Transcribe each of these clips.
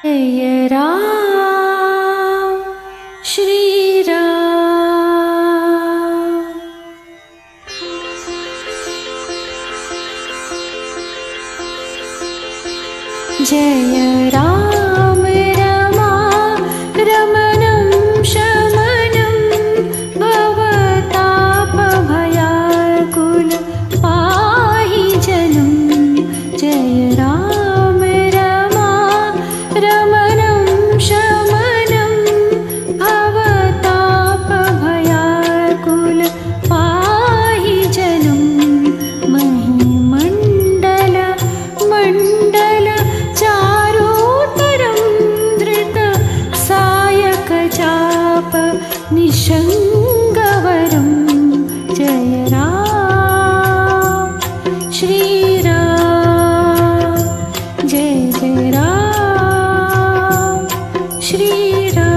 जय राम श्री राम। जय राम रमा रमणं शमनं भवतापभयाकुल पाहि जनं। जय राम रमा रमणं शमनं भवतापभयाकुल पाहि जनं। महिमण्डल मण्डल चारोत्तरं धृत सायक चाप निशङ्गवरं। जय राम श्री राम। जय जय राम श्री राम।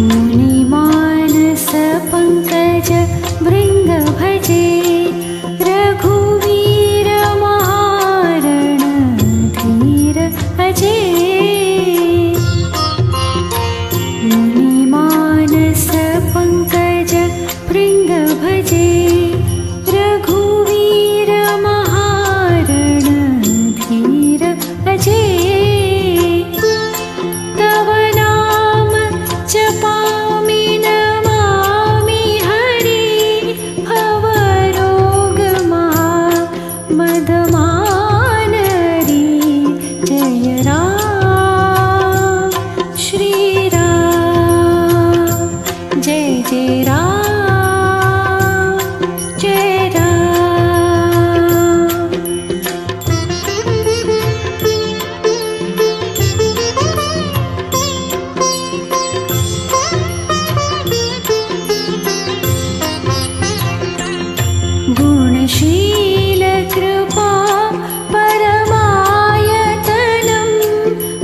मुनिमानस पंकज भृंग भजे रघुवीर महारण धीर अजे। मुनिमानस पंकज भृंग भजे रघुवीर महारण धीर अजे। तव नाम जपामि नमामि हरि भवरोगमा मदमानरि। जय राम श्री राम। जय जय राम जय राम। गुणशील कृपा परमायतनं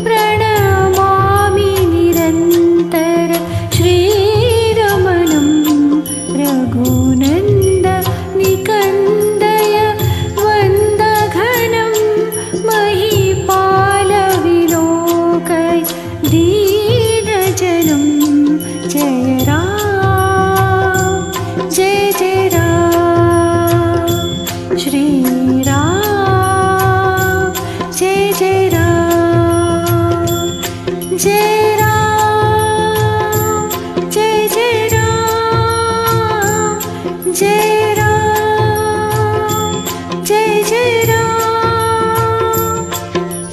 प्रणमामि निरन्तर श्रीरमणं। रघुनन्द निकन्दय वन्दघनं महीपाल विलोकय दीनजनं। जय राम जय जय राम श्री राम। जय जय राम। जय राम जय जय राम। जय राम जय जय राम।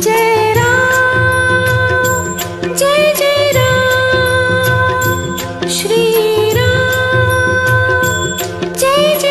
जय राम जय जय राम श्री राम। जय जय